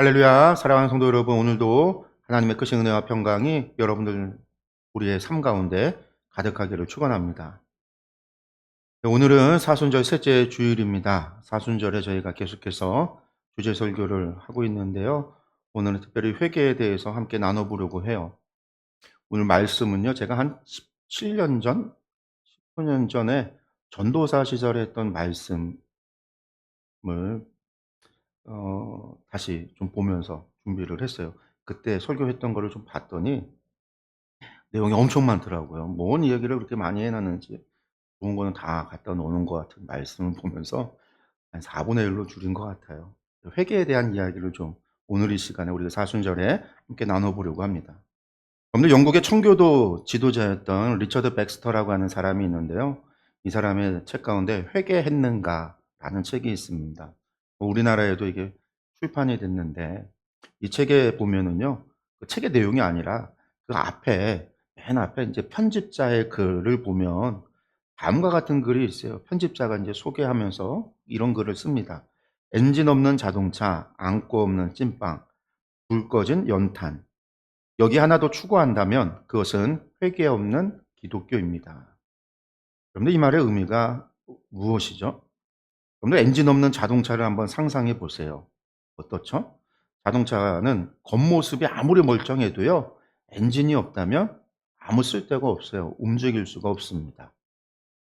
할렐루야, 사랑하는 성도 여러분, 오늘도 하나님의 크신 은혜와 평강이 여러분들 우리의 삶 가운데 가득하기를 축원합니다. 오늘은 사순절 셋째 주일입니다. 사순절에 저희가 계속해서 주제 설교를 하고 있는데요. 오늘은 특별히 회개에 대해서 함께 나눠보려고 해요. 오늘 말씀은요, 제가 한 17년 전, 19년 전에 전도사 시절에 했던 말씀을 다시 좀 보면서 준비를 했어요. 그때 설교했던 거를 좀 봤더니 내용이 엄청 많더라고요. 뭔 이야기를 그렇게 많이 해 놨는지 좋은 거는 다 갖다 놓는 것 같은 말씀을 보면서 한 4분의 1로 줄인 것 같아요. 회개에 대한 이야기를 좀 오늘 이 시간에 우리가 사순절에 함께 나눠보려고 합니다. 먼저 영국의 청교도 지도자였던 리처드 백스터라고 하는 사람이 있는데요. 이 사람의 책 가운데 회개했는가라는 책이 있습니다. 우리나라에도 이게 출판이 됐는데 이 책에 보면은요, 그 책의 내용이 아니라 그 앞에 맨 앞에 이제 편집자의 글을 보면 다음과 같은 글이 있어요. 편집자가 이제 소개하면서 이런 글을 씁니다. 엔진 없는 자동차, 안고 없는 찐빵, 불 꺼진 연탄. 여기 하나 더 추가한다면 그것은 회개 없는 기독교입니다. 그런데 이 말의 의미가 무엇이죠? 그런데 엔진 없는 자동차를 한번 상상해 보세요. 어떻죠? 자동차는 겉모습이 아무리 멀쩡해도요, 엔진이 없다면 아무 쓸데가 없어요. 움직일 수가 없습니다.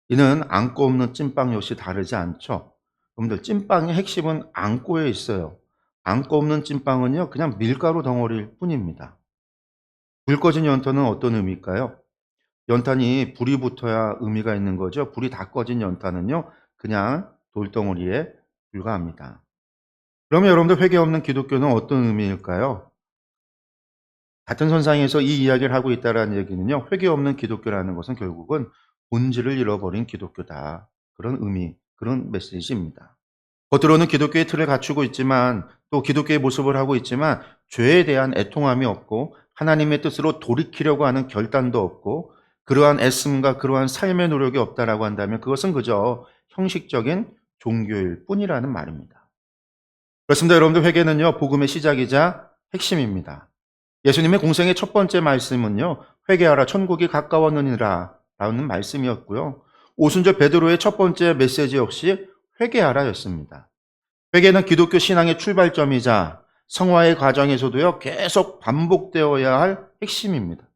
이는 안고 없는 찐빵 역시 다르지 않죠? 여러분들, 찐빵의 핵심은 안고에 있어요. 안고 없는 찐빵은요, 그냥 밀가루 덩어리일 뿐입니다. 불 꺼진 연탄은 어떤 의미일까요? 연탄이 불이 붙어야 의미가 있는 거죠. 불이 다 꺼진 연탄은요, 그냥 돌덩어리에 불과합니다. 그러면 여러분들, 회개 없는 기독교는 어떤 의미일까요? 같은 선상에서 이 이야기를 하고 있다는 얘기는요, 회개 없는 기독교라는 것은 결국은 본질을 잃어버린 기독교다. 그런 의미, 그런 메시지입니다. 겉으로는 기독교의 틀을 갖추고 있지만, 또 기독교의 모습을 하고 있지만 죄에 대한 애통함이 없고 하나님의 뜻으로 돌이키려고 하는 결단도 없고 그러한 애씀과 그러한 삶의 노력이 없다라고 한다면 그것은 그저 형식적인 종교일 뿐이라는 말입니다. 그렇습니다. 여러분들, 회개는요, 복음의 시작이자 핵심입니다. 예수님의 공생의 첫 번째 말씀은요, 회개하라 천국이 가까웠느니라 라는 말씀이었고요. 오순절 베드로의 첫 번째 메시지 역시 회개하라였습니다. 회개는 기독교 신앙의 출발점이자 성화의 과정에서도요, 계속 반복되어야 할 핵심입니다.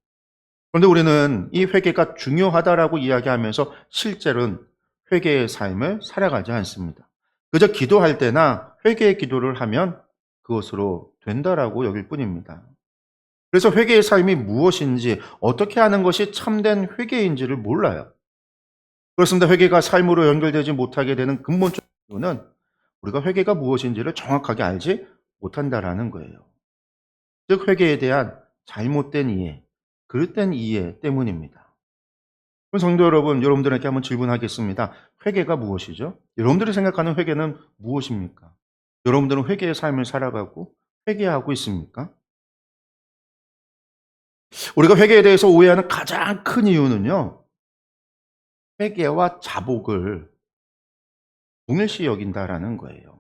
그런데 우리는 이 회개가 중요하다라고 이야기하면서 실제로는 회개의 삶을 살아가지 않습니다. 그저 기도할 때나 회개의 기도를 하면 그것으로 된다라고 여길 뿐입니다. 그래서 회개의 삶이 무엇인지, 어떻게 하는 것이 참된 회개인지를 몰라요. 그렇습니다. 회개가 삶으로 연결되지 못하게 되는 근본적인 이유는 우리가 회개가 무엇인지를 정확하게 알지 못한다라는 거예요. 즉, 회개에 대한 잘못된 이해, 그릇된 이해 때문입니다. 그럼 성도 여러분, 여러분들에게 한번 질문하겠습니다. 회개가 무엇이죠? 여러분들이 생각하는 회개는 무엇입니까? 여러분들은 회개의 삶을 살아가고 회개하고 있습니까? 우리가 회개에 대해서 오해하는 가장 큰 이유는요, 회개와 자복을 동일시 여긴다라는 거예요.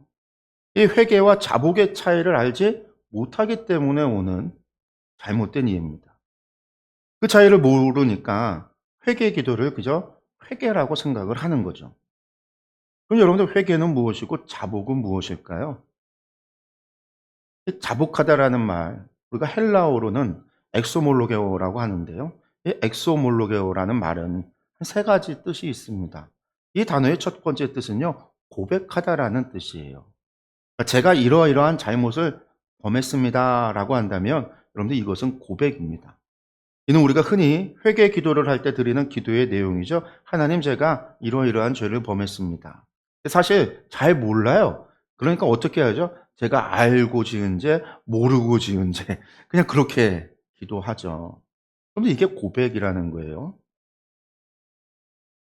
이 회개와 자복의 차이를 알지 못하기 때문에 오는 잘못된 이해입니다. 그 차이를 모르니까 회개 기도를 그저 회개라고 생각을 하는 거죠. 그럼 여러분들, 회개는 무엇이고 자복은 무엇일까요? 이 자복하다라는 말, 우리가 헬라어로는 엑소몰로게오라고 하는데요. 이 엑소몰로게오라는 말은 한 세 가지 뜻이 있습니다. 이 단어의 첫 번째 뜻은요, 고백하다라는 뜻이에요. 그러니까 제가 이러이러한 잘못을 범했습니다라고 한다면 여러분들, 이것은 고백입니다. 이는 우리가 흔히 회개 기도를 할 때 드리는 기도의 내용이죠. 하나님, 제가 이러이러한 죄를 범했습니다. 사실 잘 몰라요. 그러니까 어떻게 하죠? 제가 알고 지은 죄, 모르고 지은 죄, 그냥 그렇게 기도하죠. 그런데 이게 고백이라는 거예요.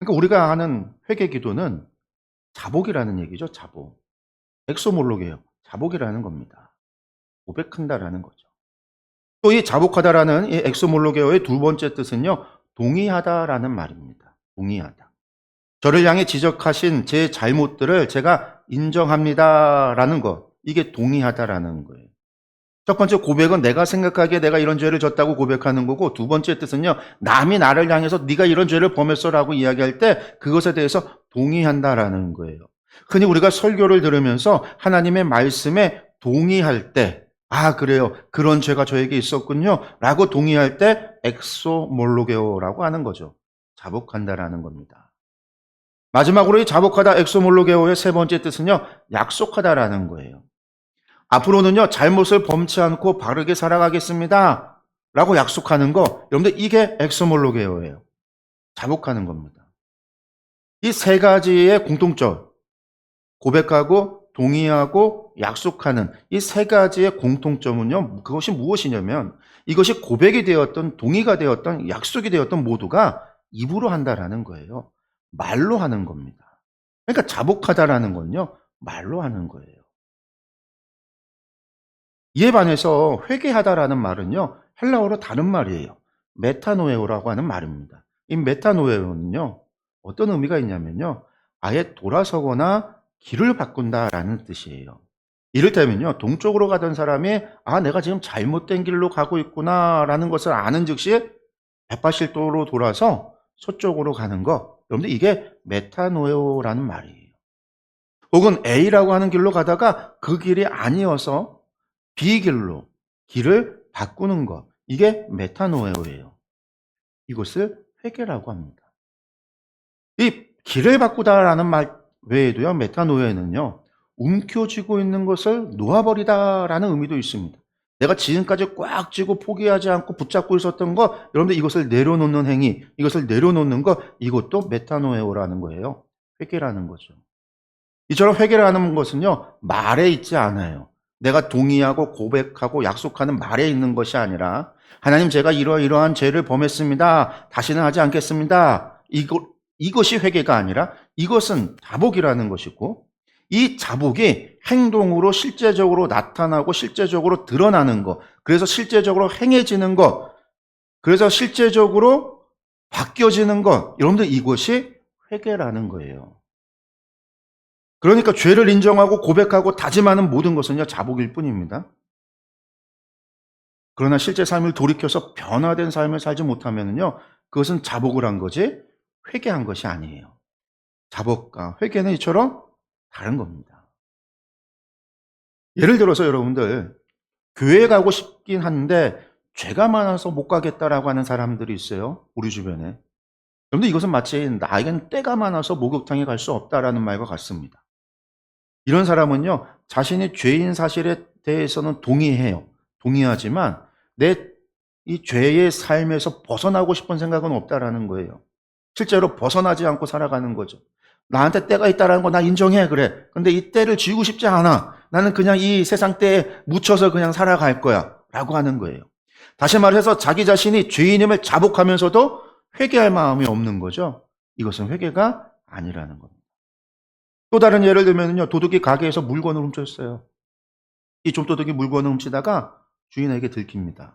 그러니까 우리가 하는 회개 기도는 자복이라는 얘기죠. 자복. 엑소몰로게요. 자복이라는 겁니다. 고백한다라는 거죠. 또 이 자복하다라는 이 엑소몰로게어의 두 번째 뜻은요, 동의하다라는 말입니다. 동의하다. 저를 향해 지적하신 제 잘못들을 제가 인정합니다라는 것. 이게 동의하다라는 거예요. 첫 번째 고백은 내가 생각하기에 내가 이런 죄를 졌다고 고백하는 거고, 두 번째 뜻은요, 남이 나를 향해서 네가 이런 죄를 범했어라고 이야기할 때 그것에 대해서 동의한다라는 거예요. 흔히 우리가 설교를 들으면서 하나님의 말씀에 동의할 때, 아 그래요, 그런 죄가 저에게 있었군요 라고 동의할 때 엑소몰로게오라고 하는 거죠. 자복한다라는 겁니다. 마지막으로 이 자복하다 엑소몰로게오의 세 번째 뜻은요, 약속하다라는 거예요. 앞으로는요, 잘못을 범치 않고 바르게 살아가겠습니다 라고 약속하는 거, 여러분들 이게 엑소몰로게오예요. 자복하는 겁니다. 이 세 가지의 공통점, 고백하고 동의하고 약속하는 이 세 가지의 공통점은요, 그것이 무엇이냐면 이것이 고백이 되었던 동의가 되었던 약속이 되었던 모두가 입으로 한다라는 거예요. 말로 하는 겁니다. 그러니까 자복하다라는 건요, 말로 하는 거예요. 이에 반해서 회개하다라는 말은요, 헬라어로 다른 말이에요. 메타노에오라고 하는 말입니다. 이 메타노에오는요, 어떤 의미가 있냐면요, 아예 돌아서거나 길을 바꾼다라는 뜻이에요. 이를테면요, 동쪽으로 가던 사람이 아 내가 지금 잘못된 길로 가고 있구나라는 것을 아는 즉시 180도로 돌아서 서쪽으로 가는 거, 여러분들 이게 메타노에오라는 말이에요. 혹은 A라고 하는 길로 가다가 그 길이 아니어서 B길로 길을 바꾸는 것, 이게 메타노에오예요. 이것을 회개라고 합니다. 이 길을 바꾸다라는 말 외에도요, 메타노에는요, 움켜쥐고 있는 것을 놓아버리다라는 의미도 있습니다. 내가 지금까지 꽉 쥐고 포기하지 않고 붙잡고 있었던 거, 여러분들 이것을 내려놓는 행위, 이것을 내려놓는 것, 이것도 메타노에오라는 거예요. 회개라는 거죠. 이처럼 회개라는 것은요, 말에 있지 않아요. 내가 동의하고 고백하고 약속하는 말에 있는 것이 아니라, 하나님 제가 이러이러한 죄를 범했습니다. 다시는 하지 않겠습니다. 이것이 회개가 아니라 이것은 자복이라는 것이고, 이 자복이 행동으로 실제적으로 나타나고 실제적으로 드러나는 것, 그래서 실제적으로 행해지는 것, 그래서 실제적으로 바뀌어지는 것, 여러분들 이것이 회개라는 거예요. 그러니까 죄를 인정하고 고백하고 다짐하는 모든 것은요, 자복일 뿐입니다. 그러나 실제 삶을 돌이켜서 변화된 삶을 살지 못하면요, 그것은 자복을 한 거지 회개한 것이 아니에요. 자복과 회개는 이처럼 다른 겁니다. 예를 들어서 여러분들 교회 가고 싶긴 한데 죄가 많아서 못 가겠다라고 하는 사람들이 있어요. 우리 주변에. 그런데 이것은 마치 나에겐 때가 많아서 목욕탕에 갈 수 없다라는 말과 같습니다. 이런 사람은요, 자신이 죄인 사실에 대해서는 동의해요. 동의하지만 내 이 죄의 삶에서 벗어나고 싶은 생각은 없다라는 거예요. 실제로 벗어나지 않고 살아가는 거죠. 나한테 때가 있다라는 거 나 인정해, 그래. 근데 이 때를 지우고 싶지 않아. 나는 그냥 이 세상 때에 묻혀서 그냥 살아갈 거야. 라고 하는 거예요. 다시 말해서 자기 자신이 죄인임을 자복하면서도 회개할 마음이 없는 거죠. 이것은 회개가 아니라는 겁니다. 또 다른 예를 들면요, 도둑이 가게에서 물건을 훔쳤어요. 이 좀도둑이 물건을 훔치다가 주인에게 들킵니다.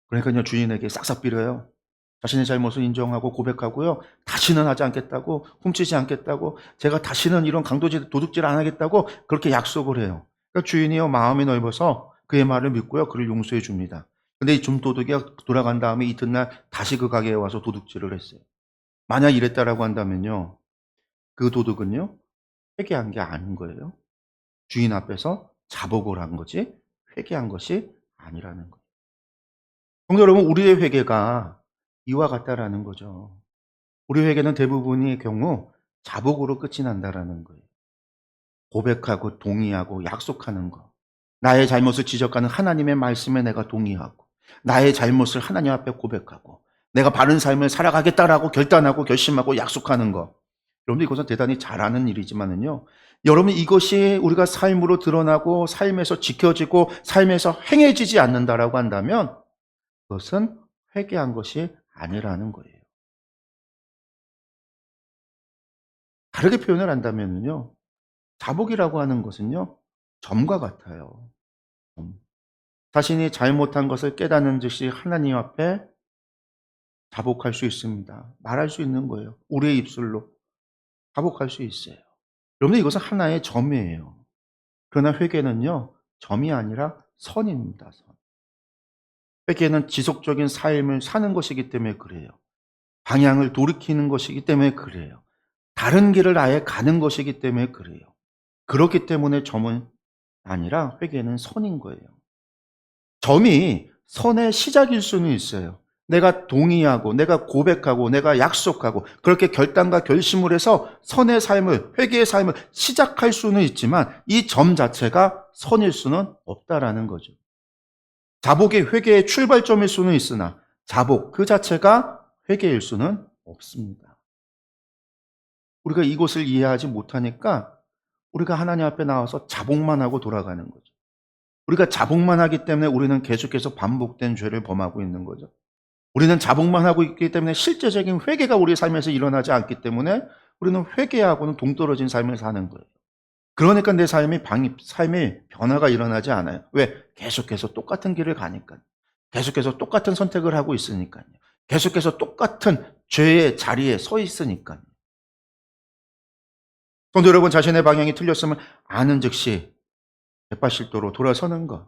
그러니까요, 주인에게 싹싹 빌어요. 자신의 잘못을 인정하고 고백하고요, 다시는 하지 않겠다고, 훔치지 않겠다고, 제가 다시는 이런 강도질, 도둑질 안 하겠다고 그렇게 약속을 해요. 그러니까 주인이요, 마음이 넓어서 그의 말을 믿고요, 그를 용서해 줍니다. 근데 이 좀도둑이 돌아간 다음에 이튿날 다시 그 가게에 와서 도둑질을 했어요. 만약 이랬다라고 한다면요, 그 도둑은요, 회개한 게 아닌 거예요. 주인 앞에서 자복을 한 거지 회개한 것이 아니라는 거예요. 성도 여러분, 우리의 회개가 이와 같다라는 거죠. 우리 회개는 대부분의 경우 자복으로 끝이 난다라는 거예요. 고백하고 동의하고 약속하는 것. 나의 잘못을 지적하는 하나님의 말씀에 내가 동의하고, 나의 잘못을 하나님 앞에 고백하고, 내가 바른 삶을 살아가겠다라고 결단하고 결심하고 약속하는 것. 여러분들 이것은 대단히 잘하는 일이지만은요, 여러분 이것이 우리가 삶으로 드러나고 삶에서 지켜지고 삶에서 행해지지 않는다라고 한다면 그것은 회개한 것이 아니라는 거예요. 다르게 표현을 한다면요, 자복이라고 하는 것은요, 점과 같아요. 점. 자신이 잘못한 것을 깨닫는 즉시 하나님 앞에 자복할 수 있습니다. 말할 수 있는 거예요. 우리의 입술로 자복할 수 있어요. 여러분 이것은 하나의 점이에요. 그러나 회개는요, 점이 아니라 선입니다. 선. 회개는 지속적인 삶을 사는 것이기 때문에 그래요. 방향을 돌이키는 것이기 때문에 그래요. 다른 길을 아예 가는 것이기 때문에 그래요. 그렇기 때문에 점은 아니라 회개는 선인 거예요. 점이 선의 시작일 수는 있어요. 내가 동의하고, 내가 고백하고, 내가 약속하고, 그렇게 결단과 결심을 해서 선의 삶을, 회개의 삶을 시작할 수는 있지만, 이 점 자체가 선일 수는 없다라는 거죠. 자복이 회개의 출발점일 수는 있으나, 자복 그 자체가 회개일 수는 없습니다. 우리가 이것을 이해하지 못하니까, 우리가 하나님 앞에 나와서 자복만 하고 돌아가는 거죠. 우리가 자복만 하기 때문에 우리는 계속해서 반복된 죄를 범하고 있는 거죠. 우리는 자복만 하고 있기 때문에 실제적인 회개가 우리 삶에서 일어나지 않기 때문에 우리는 회개하고는 동떨어진 삶을 사는 거예요. 그러니까 내 삶의 변화가 일어나지 않아요. 왜? 계속해서 똑같은 길을 가니까요. 계속해서 똑같은 선택을 하고 있으니까요. 계속해서 똑같은 죄의 자리에 서 있으니까요. 성도 여러분, 자신의 방향이 틀렸으면 아는 즉시 180도로 돌아서는 것,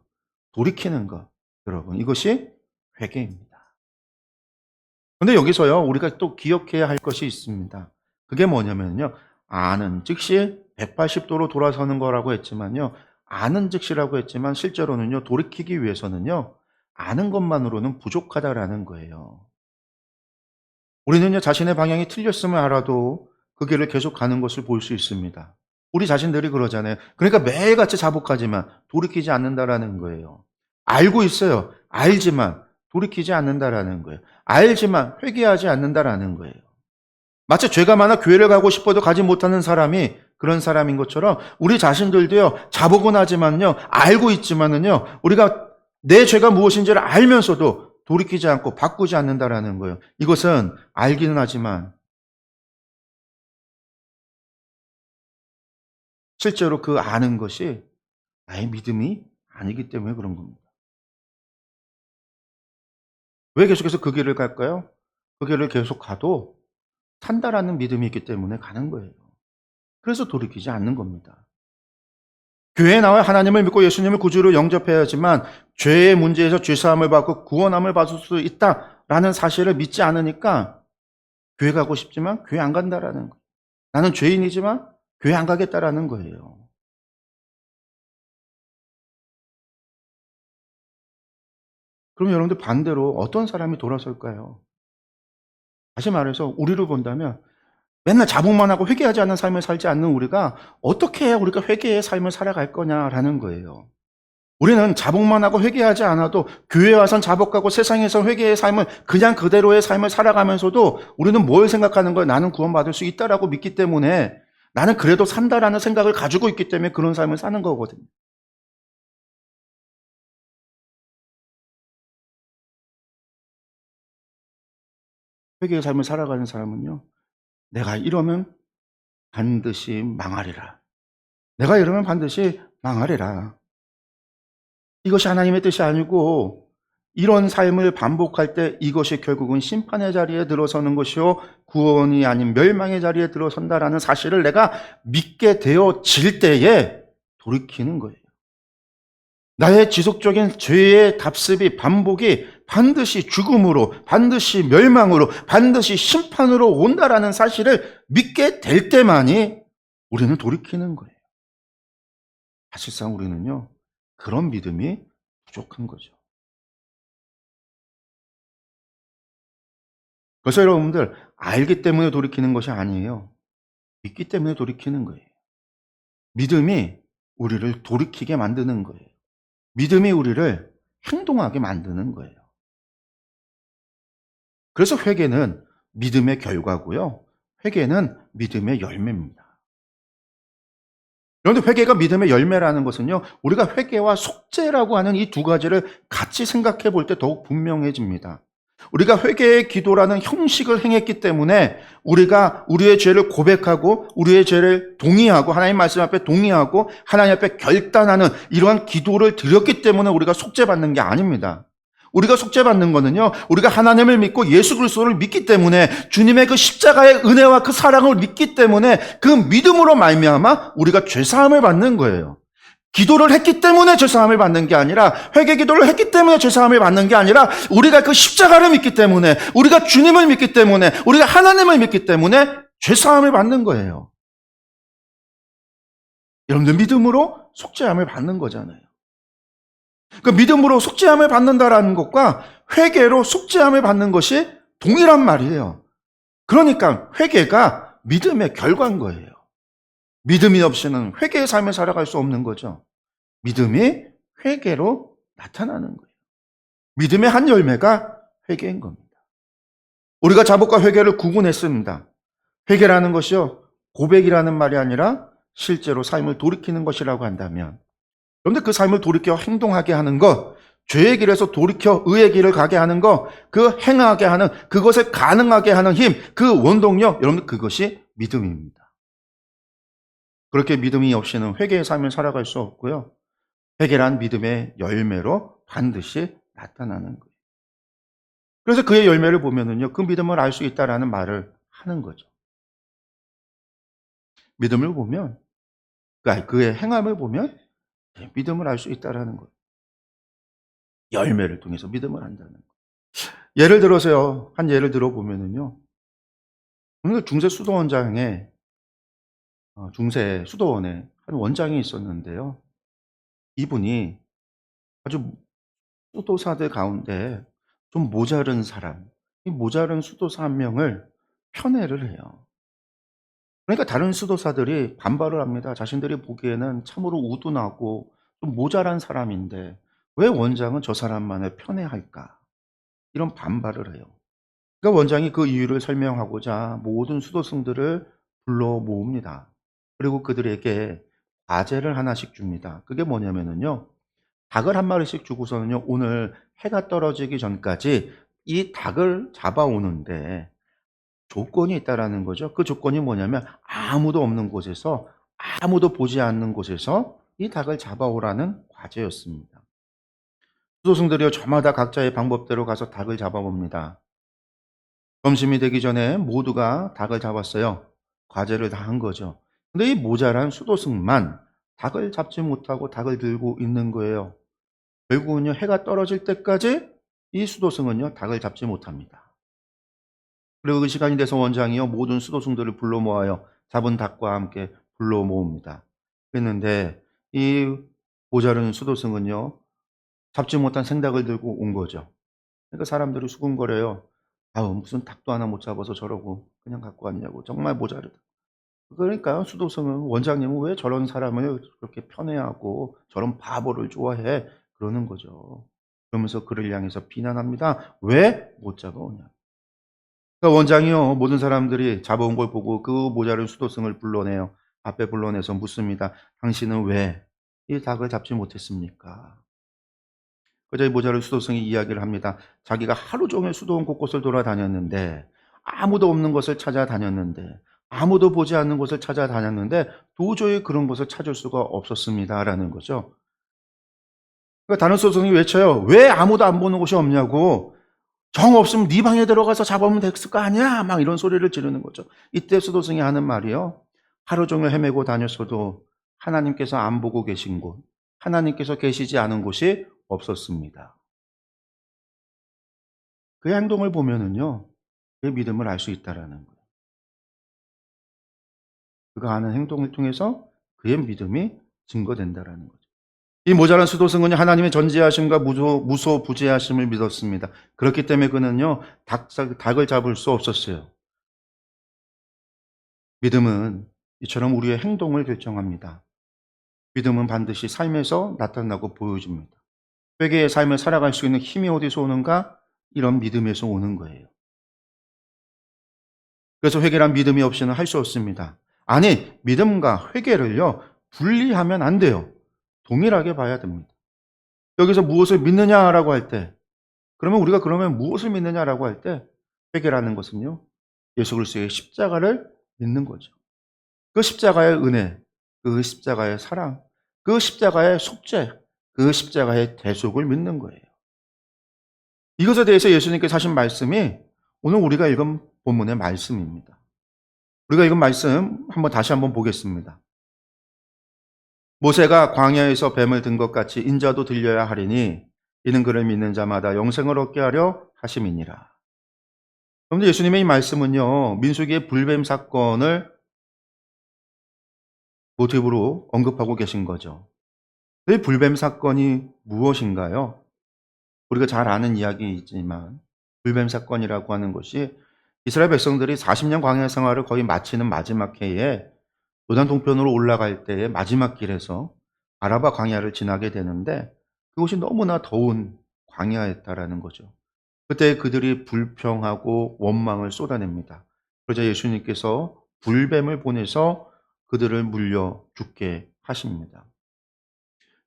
돌이키는 것, 여러분, 이것이 회개입니다. 근데 여기서요, 우리가 또 기억해야 할 것이 있습니다. 그게 뭐냐면요, 아는 즉시 180도로 돌아서는 거라고 했지만요, 아는 즉시라고 했지만 실제로는요, 돌이키기 위해서는요, 아는 것만으로는 부족하다라는 거예요. 우리는요, 자신의 방향이 틀렸음을 알아도 그 길을 계속 가는 것을 볼 수 있습니다. 우리 자신들이 그러잖아요. 그러니까 매일같이 자복하지만 돌이키지 않는다라는 거예요. 알고 있어요. 알지만 돌이키지 않는다라는 거예요. 알지만 회개하지 않는다라는 거예요. 마치 죄가 많아 교회를 가고 싶어도 가지 못하는 사람이 그런 사람인 것처럼 우리 자신들도요, 자복은 하지만요, 알고 있지만은요, 우리가 내 죄가 무엇인지를 알면서도 돌이키지 않고 바꾸지 않는다라는 거예요. 이것은 알기는 하지만 실제로 그 아는 것이 나의 믿음이 아니기 때문에 그런 겁니다. 왜 계속해서 그 길을 갈까요? 그 길을 계속 가도 산다라는 믿음이 있기 때문에 가는 거예요. 그래서 돌이키지 않는 겁니다. 교회에 나와 하나님을 믿고 예수님을 구주로 영접해야지만 죄의 문제에서 죄사함을 받고 구원함을 받을 수 있다라는 사실을 믿지 않으니까 교회 가고 싶지만 교회 안 간다라는 거예요. 나는 죄인이지만 교회 안 가겠다라는 거예요. 그럼 여러분들 반대로 어떤 사람이 돌아설까요? 다시 말해서 우리를 본다면 맨날 자복만 하고 회개하지 않는 삶을 살지 않는 우리가 어떻게 해야 우리가 회개의 삶을 살아갈 거냐라는 거예요. 우리는 자복만 하고 회개하지 않아도 교회에 와선 자복하고 세상에서 회개의 삶을 그냥 그대로의 삶을 살아가면서도 우리는 뭘 생각하는 거예요? 나는 구원받을 수 있다라고 믿기 때문에 나는 그래도 산다라는 생각을 가지고 있기 때문에 그런 삶을 사는 거거든요. 회개의 삶을 살아가는 사람은요, 내가 이러면 반드시 망하리라. 내가 이러면 반드시 망하리라. 이것이 하나님의 뜻이 아니고 이런 삶을 반복할 때 이것이 결국은 심판의 자리에 들어서는 것이요 구원이 아닌 멸망의 자리에 들어선다라는 사실을 내가 믿게 되어질 때에 돌이키는 거예요. 나의 지속적인 죄의 답습이 반복이 반드시 죽음으로, 반드시 멸망으로, 반드시 심판으로 온다라는 사실을 믿게 될 때만이 우리는 돌이키는 거예요. 사실상 우리는요, 그런 믿음이 부족한 거죠. 그래서 여러분들, 알기 때문에 돌이키는 것이 아니에요. 믿기 때문에 돌이키는 거예요. 믿음이 우리를 돌이키게 만드는 거예요. 믿음이 우리를 행동하게 만드는 거예요. 그래서 회개는 믿음의 결과고요. 회개는 믿음의 열매입니다. 그런데 회개가 믿음의 열매라는 것은요, 우리가 회개와 속죄라고 하는 이 두 가지를 같이 생각해 볼 때 더욱 분명해집니다. 우리가 회개의 기도라는 형식을 행했기 때문에 우리가 우리의 죄를 고백하고 우리의 죄를 동의하고 하나님 말씀 앞에 동의하고 하나님 앞에 결단하는 이러한 기도를 드렸기 때문에 우리가 속죄받는 게 아닙니다. 우리가 속죄받는 거는요, 우리가 하나님을 믿고 예수 그리스도를 믿기 때문에 주님의 그 십자가의 은혜와 그 사랑을 믿기 때문에 그 믿음으로 말미암아 우리가 죄사함을 받는 거예요. 기도를 했기 때문에 죄사함을 받는 게 아니라, 회개 기도를 했기 때문에 죄사함을 받는 게 아니라, 우리가 그 십자가를 믿기 때문에, 우리가 주님을 믿기 때문에, 우리가 하나님을 믿기 때문에 죄사함을 받는 거예요. 여러분들 믿음으로 속죄함을 받는 거잖아요. 그 믿음으로 속죄함을 받는다라는 것과 회개로 속죄함을 받는 것이 동일한 말이에요. 그러니까 회개가 믿음의 결과인 거예요. 믿음이 없이는 회개의 삶을 살아갈 수 없는 거죠. 믿음이 회개로 나타나는 거예요. 믿음의 한 열매가 회개인 겁니다. 우리가 자복과 회개를 구분했습니다. 회개라는 것이요, 고백이라는 말이 아니라 실제로 삶을 돌이키는 것이라고 한다면, 그런데 그 삶을 돌이켜 행동하게 하는 것, 죄의 길에서 돌이켜 의의 길을 가게 하는 것, 그 행하게 하는, 그것을 가능하게 하는 힘, 그 원동력, 여러분들 그것이 믿음입니다. 그렇게 믿음이 없이는 회개의 삶을 살아갈 수 없고요. 회개란 믿음의 열매로 반드시 나타나는 거예요. 그래서 그의 열매를 보면은요, 그 믿음을 알 수 있다라는 말을 하는 거죠. 믿음을 보면, 그의 행함을 보면 믿음을 알 수 있다라는 거예요. 열매를 통해서 믿음을 안다는 거예요. 예를 들어서요, 한 예를 들어 보면은요, 중세 수도원장에, 중세 수도원에 한 원장이 있었는데요. 이분이 아주 수도사들 가운데 좀 모자른 사람, 이 모자른 수도사 한 명을 편애를 해요. 그러니까 다른 수도사들이 반발을 합니다. 자신들이 보기에는 참으로 우둔하고 좀 모자란 사람인데 왜 원장은 저 사람만을 편애할까? 이런 반발을 해요. 그러니까 원장이 그 이유를 설명하고자 모든 수도승들을 불러 모읍니다. 그리고 그들에게 과제를 하나씩 줍니다. 그게 뭐냐면은요, 닭을 한 마리씩 주고서는요, 오늘 해가 떨어지기 전까지 이 닭을 잡아오는데 조건이 있다라는 거죠. 그 조건이 뭐냐면 아무도 없는 곳에서, 아무도 보지 않는 곳에서 이 닭을 잡아오라는 과제였습니다. 수도승들이요, 저마다 각자의 방법대로 가서 닭을 잡아봅니다. 점심이 되기 전에 모두가 닭을 잡았어요. 과제를 다 한 거죠. 근데 이 모자란 수도승만 닭을 잡지 못하고 닭을 들고 있는 거예요. 결국은요, 해가 떨어질 때까지 이 수도승은요, 닭을 잡지 못합니다. 그리고 그 시간이 돼서 원장이요, 모든 수도승들을 불러 모아요. 잡은 닭과 함께 불러 모읍니다. 그랬는데 이 모자른 수도승은요, 잡지 못한 생닭을 들고 온 거죠. 그러니까 사람들이 수군거려요. 아우, 무슨 닭도 하나 못 잡아서 저러고 그냥 갖고 왔냐고. 정말 모자르다. 그러니까 수도승은, 원장님은 왜 저런 사람을 그렇게 편애하고 저런 바보를 좋아해? 그러는 거죠. 그러면서 그를 향해서 비난합니다. 왜 못 잡아오냐? 그러니까 원장이요, 모든 사람들이 잡아온 걸 보고 그 모자른 수도승을 불러내요. 앞에 불러내서 묻습니다. 당신은 왜 이 닭을 잡지 못했습니까? 그저 이 모자른 수도승이 이야기를 합니다. 자기가 하루 종일 수도원 곳곳을 돌아다녔는데, 아무도 없는 곳을 찾아다녔는데, 아무도 보지 않는 곳을 찾아다녔는데 도저히 그런 곳을 찾을 수가 없었습니다라는 거죠. 그러니까 다른 수도승이 외쳐요. 왜 아무도 안 보는 곳이 없냐고. 정 없으면 네 방에 들어가서 잡으면 됐을 거 아니야. 막 이런 소리를 지르는 거죠. 이때 수도승이 하는 말이요, 하루 종일 헤매고 다녔어도 하나님께서 안 보고 계신 곳, 하나님께서 계시지 않은 곳이 없었습니다. 그의 행동을 보면은요, 그의 믿음을 알 수 있다라는 거예요. 그가 하는 행동을 통해서 그의 믿음이 증거된다라는 거죠. 이 모자란 수도승은 하나님의 전지하심과 무소부재하심을 믿었습니다. 그렇기 때문에 그는요, 닭을 잡을 수 없었어요. 믿음은 이처럼 우리의 행동을 결정합니다. 믿음은 반드시 삶에서 나타나고 보여집니다. 회개의 삶을 살아갈 수 있는 힘이 어디서 오는가? 이런 믿음에서 오는 거예요. 그래서 회개란 믿음이 없이는 할 수 없습니다. 아니, 믿음과 회개를요, 분리하면 안 돼요. 동일하게 봐야 됩니다. 여기서 무엇을 믿느냐라고 할 때, 그러면 무엇을 믿느냐라고 할 때, 회개라는 것은요, 예수 그리스도의 십자가를 믿는 거죠. 그 십자가의 은혜, 그 십자가의 사랑, 그 십자가의 속죄, 그 십자가의 대속을 믿는 거예요. 이것에 대해서 예수님께서 하신 말씀이 오늘 우리가 읽은 본문의 말씀입니다. 우리가 읽은 말씀 다시 한번 보겠습니다. 모세가 광야에서 뱀을 든 것 같이 인자도 들려야 하리니 이는 그를 믿는 자마다 영생을 얻게 하려 하심이니라. 그런데 예수님의 이 말씀은요, 민수기의 불뱀 사건을 모티브로 언급하고 계신 거죠. 이 불뱀 사건이 무엇인가요? 우리가 잘 아는 이야기이지만 불뱀 사건이라고 하는 것이 이스라엘 백성들이 40년 광야 생활을 거의 마치는 마지막 해에 요단 동편으로 올라갈 때의 마지막 길에서 아라바 광야를 지나게 되는데 그곳이 너무나 더운 광야였다라는 거죠. 그때 그들이 불평하고 원망을 쏟아냅니다. 그러자 예수님께서 불뱀을 보내서 그들을 물려 죽게 하십니다.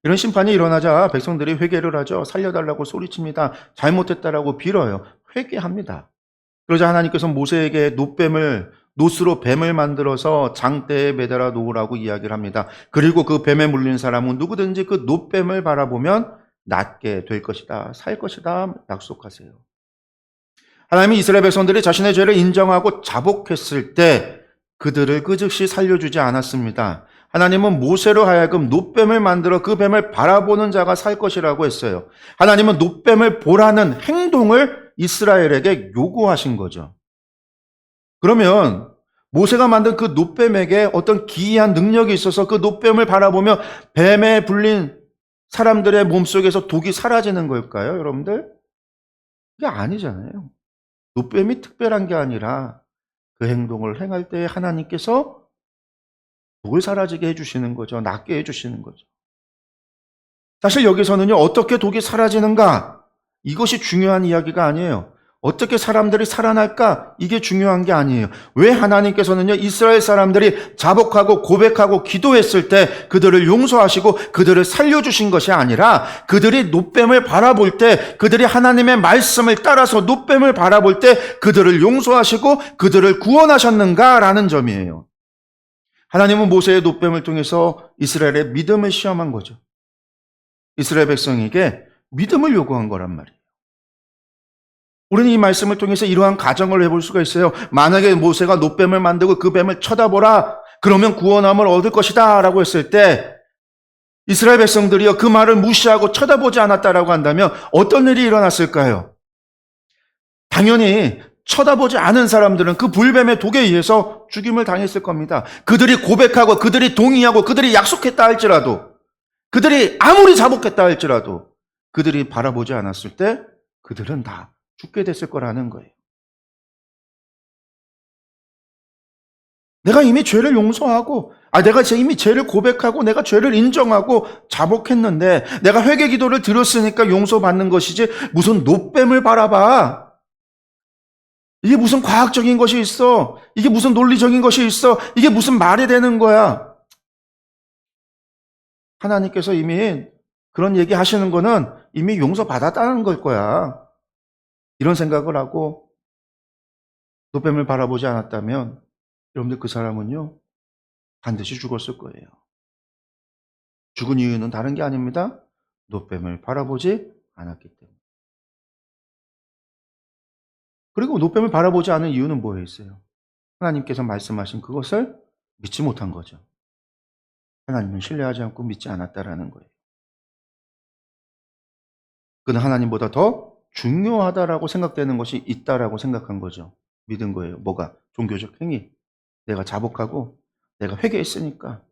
이런 심판이 일어나자 백성들이 회개를 하죠. 살려달라고 소리칩니다. 잘못했다라고 빌어요. 회개합니다. 그러자 하나님께서 모세에게 노스로 뱀을 만들어서 장대에 매달아 놓으라고 이야기를 합니다. 그리고 그 뱀에 물린 사람은 누구든지 그 노뱀을 바라보면 낫게 될 것이다. 살 것이다. 약속하세요. 하나님이 이스라엘 백성들이 자신의 죄를 인정하고 자복했을 때 그들을 그 즉시 살려주지 않았습니다. 하나님은 모세로 하여금 노뱀을 만들어 그 뱀을 바라보는 자가 살 것이라고 했어요. 하나님은 노뱀을 보라는 행동을 이스라엘에게 요구하신 거죠. 그러면 모세가 만든 그 노뱀에게 어떤 기이한 능력이 있어서 그 노뱀을 바라보며 뱀에 불린 사람들의 몸속에서 독이 사라지는 걸까요, 여러분들? 그게 아니잖아요. 노뱀이 특별한 게 아니라 그 행동을 행할 때 하나님께서 독을 사라지게 해주시는 거죠. 낫게 해주시는 거죠. 사실 여기서는요, 어떻게 독이 사라지는가? 이것이 중요한 이야기가 아니에요. 어떻게 사람들이 살아날까? 이게 중요한 게 아니에요. 왜 하나님께서는요, 이스라엘 사람들이 자복하고 고백하고 기도했을 때 그들을 용서하시고 그들을 살려주신 것이 아니라 그들이 노뱀을 바라볼 때, 그들이 하나님의 말씀을 따라서 노뱀을 바라볼 때 그들을 용서하시고 그들을 구원하셨는가라는 점이에요. 하나님은 모세의 노뱀을 통해서 이스라엘의 믿음을 시험한 거죠. 이스라엘 백성에게 믿음을 요구한 거란 말이에요. 우리는 이 말씀을 통해서 이러한 가정을 해볼 수가 있어요. 만약에 모세가 노뱀을 만들고 그 뱀을 쳐다보라, 그러면 구원함을 얻을 것이다 라고 했을 때 이스라엘 백성들이요, 그 말을 무시하고 쳐다보지 않았다라고 한다면 어떤 일이 일어났을까요? 당연히 쳐다보지 않은 사람들은 그 불뱀의 독에 의해서 죽임을 당했을 겁니다. 그들이 고백하고 그들이 동의하고 그들이 약속했다 할지라도, 그들이 아무리 자복했다 할지라도 그들이 바라보지 않았을 때 그들은 다 죽게 됐을 거라는 거예요. 내가 이미 죄를 용서하고, 내가 이미 죄를 고백하고 내가 죄를 인정하고 자복했는데 내가 회개 기도를 드렸으니까 용서받는 것이지 무슨 노뱀을 바라봐. 이게 무슨 과학적인 것이 있어? 이게 무슨 논리적인 것이 있어? 이게 무슨 말이 되는 거야? 하나님께서 이미 그런 얘기 하시는 거는 이미 용서받았다는 걸 거야. 이런 생각을 하고 노뱀을 바라보지 않았다면 여러분들 그 사람은요, 반드시 죽었을 거예요. 죽은 이유는 다른 게 아닙니다. 노뱀을 바라보지 않았기 때문에. 그리고 노뱀을 바라보지 않은 이유는 뭐에 있어요? 하나님께서 말씀하신 그것을 믿지 못한 거죠. 하나님은 신뢰하지 않고 믿지 않았다라는 거예요. 그는 하나님보다 더 중요하다라고 생각되는 것이 있다라고 생각한 거죠. 믿은 거예요. 뭐가? 종교적 행위. 내가 자복하고 내가 회개했으니까.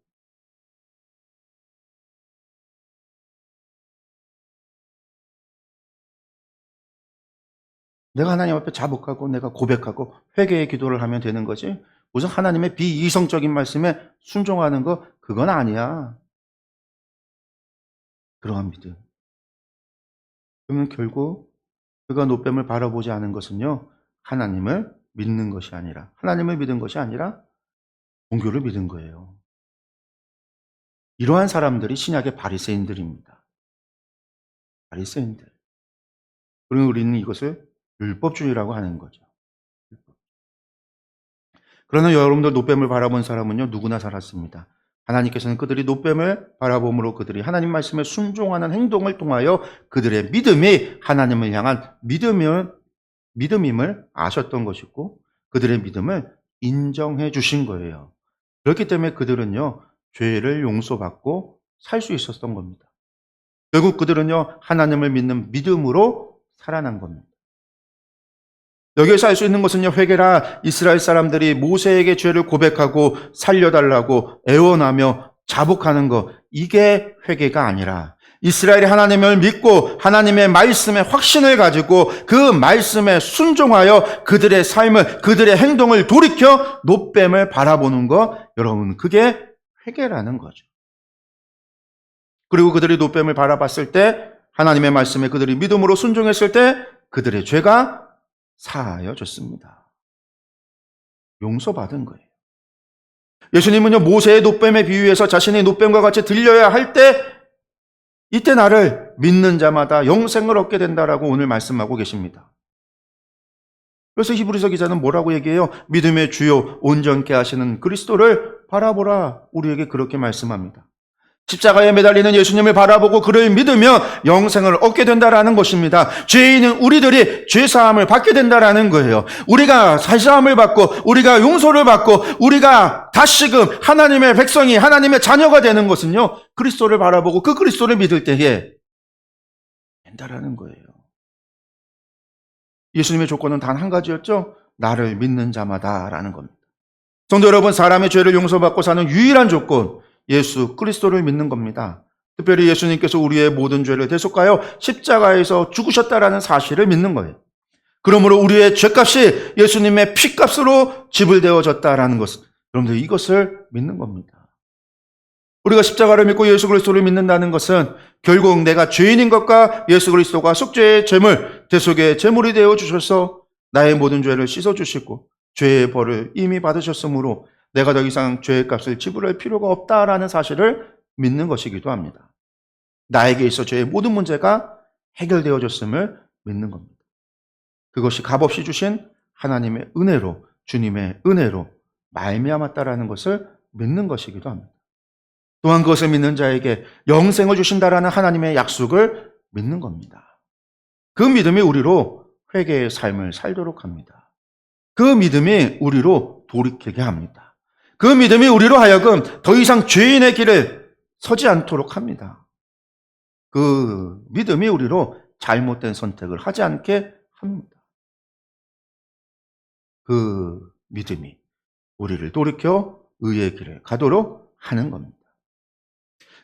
내가 하나님 앞에 자복하고 내가 고백하고 회개의 기도를 하면 되는 거지. 무슨 하나님의 비이성적인 말씀에 순종하는 거 그건 아니야. 그러한 믿음. 그러면 결국 그가 노뱀을 바라보지 않은 것은요, 하나님을 믿는 것이 아니라, 하나님을 믿은 것이 아니라 종교를 믿은 거예요. 이러한 사람들이 신약의 바리새인들입니다. 바리새인들. 그리고 우리는 이것을 율법주의라고 하는 거죠. 그러나 여러분들 노뱀을 바라본 사람은요, 누구나 살았습니다. 하나님께서는 그들이 노뱀을 바라봄으로 그들이 하나님 말씀에 순종하는 행동을 통하여 그들의 믿음이 하나님을 향한 믿음임을 아셨던 것이고 그들의 믿음을 인정해 주신 거예요. 그렇기 때문에 그들은요, 죄를 용서받고 살 수 있었던 겁니다. 결국 그들은요, 하나님을 믿는 믿음으로 살아난 겁니다. 여기에서 알 수 있는 것은요, 회개라 이스라엘 사람들이 모세에게 죄를 고백하고 살려달라고 애원하며 자복하는 것, 이게 회개가 아니라 이스라엘이 하나님을 믿고 하나님의 말씀에 확신을 가지고 그 말씀에 순종하여 그들의 삶을, 그들의 행동을 돌이켜 노뱀을 바라보는 것, 여러분, 그게 회개라는 거죠. 그리고 그들이 노뱀을 바라봤을 때 하나님의 말씀에 그들이 믿음으로 순종했을 때 그들의 죄가 사하여졌습니다. 용서받은 거예요. 예수님은요, 모세의 노뱀에 비유해서 자신이 노뱀과 같이 들려야 할 때, 이때 나를 믿는 자마다 영생을 얻게 된다라고 오늘 말씀하고 계십니다. 그래서 히브리서 기자는 뭐라고 얘기해요? 믿음의 주요 온전케 하시는 그리스도를 바라보라, 우리에게 그렇게 말씀합니다. 십자가에 매달리는 예수님을 바라보고 그를 믿으면 영생을 얻게 된다라는 것입니다. 죄인은 우리들이 죄사함을 받게 된다라는 거예요. 우리가 사사함을 받고 우리가 용서를 받고 우리가 다시금 하나님의 백성이 하나님의 자녀가 되는 것은요, 그리스도를 바라보고 그 그리스도를 믿을 때에 된다라는 거예요. 예수님의 조건은 단 한 가지였죠. 나를 믿는 자마다라는 겁니다. 성도 여러분, 사람의 죄를 용서받고 사는 유일한 조건, 예수 그리스도를 믿는 겁니다. 특별히 예수님께서 우리의 모든 죄를 대속하여 십자가에서 죽으셨다라는 사실을 믿는 거예요. 그러므로 우리의 죄값이 예수님의 피값으로 지불되어졌다라는 것, 여러분들 이것을 믿는 겁니다. 우리가 십자가를 믿고 예수 그리스도를 믿는다는 것은 결국 내가 죄인인 것과 예수 그리스도가 속죄의 제물, 대속의 제물이 되어 주셔서 나의 모든 죄를 씻어주시고 죄의 벌을 이미 받으셨으므로 내가 더 이상 죄의 값을 지불할 필요가 없다라는 사실을 믿는 것이기도 합니다. 나에게 있어 죄의 모든 문제가 해결되어졌음을 믿는 겁니다. 그것이 값없이 주신 하나님의 은혜로, 주님의 은혜로 말미암았다라는 것을 믿는 것이기도 합니다. 또한 그것을 믿는 자에게 영생을 주신다라는 하나님의 약속을 믿는 겁니다. 그 믿음이 우리로 회개의 삶을 살도록 합니다. 그 믿음이 우리로 돌이키게 합니다. 그 믿음이 우리로 하여금 더 이상 죄인의 길을 서지 않도록 합니다. 그 믿음이 우리로 잘못된 선택을 하지 않게 합니다. 그 믿음이 우리를 돌이켜 의의 길에 가도록 하는 겁니다.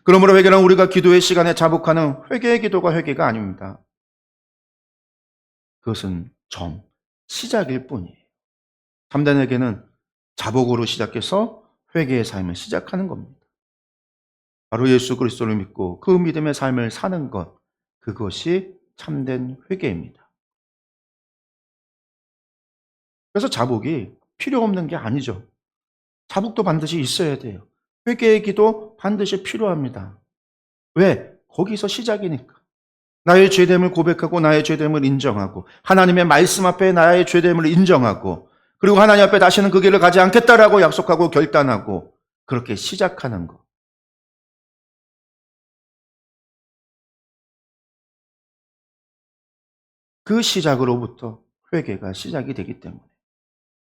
그러므로 회개는 우리가 기도의 시간에 자복하는 회개의 기도가 회개가 아닙니다. 그것은 시작일 뿐이에요. 참된 회개는 자복으로 시작해서 회개의 삶을 시작하는 겁니다. 바로 예수 그리스도를 믿고 그 믿음의 삶을 사는 것, 그것이 참된 회개입니다. 그래서 자복이 필요 없는 게 아니죠. 자복도 반드시 있어야 돼요. 회개의 기도 반드시 필요합니다. 왜? 거기서 시작이니까. 나의 죄됨을 고백하고 나의 죄됨을 인정하고 하나님의 말씀 앞에 나의 죄됨을 인정하고 그리고 하나님 앞에 다시는 그 길을 가지 않겠다라고 약속하고 결단하고 그렇게 시작하는 것. 그 시작으로부터 회개가 시작이 되기 때문에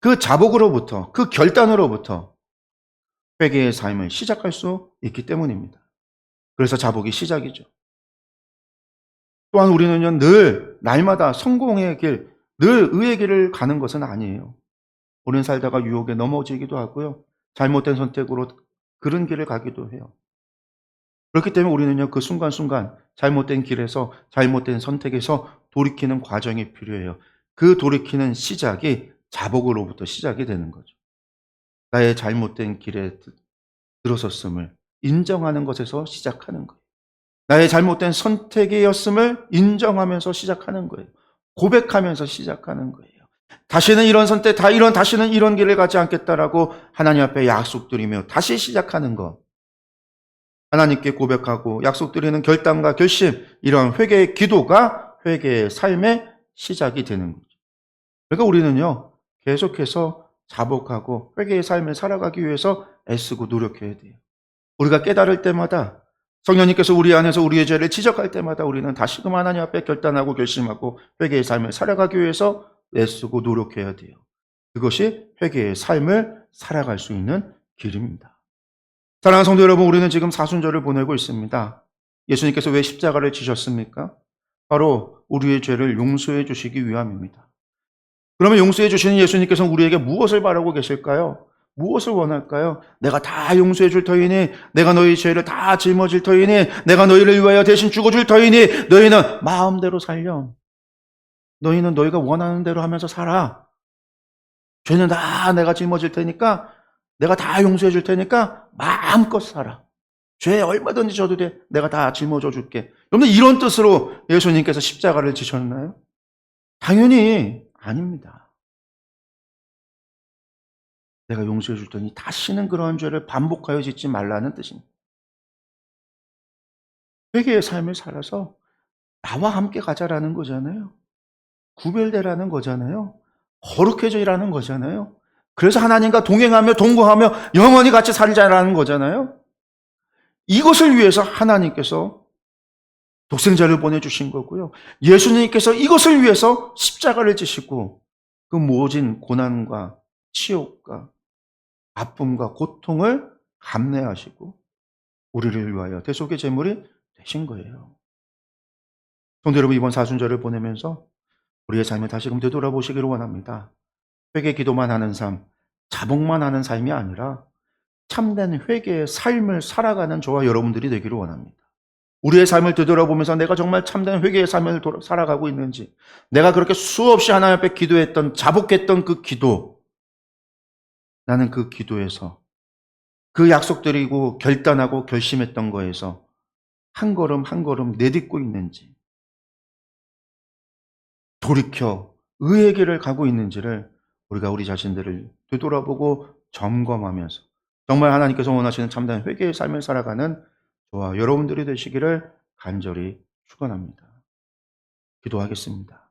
그 자복으로부터 그 결단으로부터 회개의 삶을 시작할 수 있기 때문입니다. 그래서 자복이 시작이죠. 또한 우리는요, 늘 날마다 성공의 길, 늘 의의 길을 가는 것은 아니에요. 오랜 살다가 유혹에 넘어지기도 하고요. 잘못된 선택으로 그런 길을 가기도 해요. 그렇기 때문에 우리는요, 그 순간순간 잘못된 길에서 잘못된 선택에서 돌이키는 과정이 필요해요. 그 돌이키는 시작이 자복으로부터 시작이 되는 거죠. 나의 잘못된 길에 들어섰음을 인정하는 것에서 시작하는 거예요. 나의 잘못된 선택이었음을 인정하면서 시작하는 거예요. 고백하면서 시작하는 거예요. 다시는 이런 선택, 다시는 이런 길을 가지 않겠다라고 하나님 앞에 약속드리며 다시 시작하는 것. 하나님께 고백하고 약속드리는 결단과 결심, 이런 회개의 기도가 회개의 삶의 시작이 되는 거죠. 그러니까 우리는요, 계속해서 자복하고 회개의 삶을 살아가기 위해서 애쓰고 노력해야 돼요. 우리가 깨달을 때마다 성령님께서 우리 안에서 우리의 죄를 지적할 때마다 우리는 다시금 하나님 앞에 결단하고 결심하고 회개의 삶을 살아가기 위해서 애쓰고 노력해야 돼요. 그것이 회개의 삶을 살아갈 수 있는 길입니다. 사랑하는 성도 여러분, 우리는 지금 사순절을 보내고 있습니다. 예수님께서 왜 십자가를 지셨습니까? 바로 우리의 죄를 용서해 주시기 위함입니다. 그러면 용서해 주시는 예수님께서는 우리에게 무엇을 바라고 계실까요? 무엇을 원할까요? 내가 다 용서해 줄 터이니, 내가 너희 죄를 다 짊어질 터이니, 내가 너희를 위하여 대신 죽어줄 터이니, 너희는 마음대로 살렴. 너희는 너희가 원하는 대로 하면서 살아. 죄는 다 내가 짊어질 테니까, 내가 다 용서해 줄 테니까 마음껏 살아. 죄 얼마든지 져도 돼. 내가 다 짊어져 줄게. 여러분, 이런 뜻으로 예수님께서 십자가를 지셨나요? 당연히 아닙니다. 내가 용서해 줄 테니 다시는 그러한 죄를 반복하여 짓지 말라는 뜻입니다. 회개의 삶을 살아서 나와 함께 가자라는 거잖아요. 구별되라는 거잖아요. 거룩해져라는 거잖아요. 그래서 하나님과 동행하며 동거하며 영원히 같이 살자라는 거잖아요. 이것을 위해서 하나님께서 독생자를 보내주신 거고요. 예수님께서 이것을 위해서 십자가를 지시고 그 모진 고난과 치욕과 아픔과 고통을 감내하시고 우리를 위하여 대속의 제물이 되신 거예요. 성도 여러분, 이번 사순절을 보내면서 우리의 삶을 다시금 되돌아보시기를 원합니다. 회개 기도만 하는 삶, 자복만 하는 삶이 아니라 참된 회개의 삶을 살아가는 저와 여러분들이 되기를 원합니다. 우리의 삶을 되돌아보면서 내가 정말 참된 회개의 삶을 살아가고 있는지, 내가 그렇게 수없이 하나님 앞에 기도했던, 자복했던 그 기도, 나는 그 기도에서 그 약속드리고 결단하고 결심했던 거에서 한 걸음 한 걸음 내딛고 있는지, 돌이켜 의의 길을 가고 있는지를 우리가 우리 자신들을 되돌아보고 점검하면서 정말 하나님께서 원하시는 참된 회개의 삶을 살아가는 저와 여러분들이 되시기를 간절히 축원합니다. 기도하겠습니다.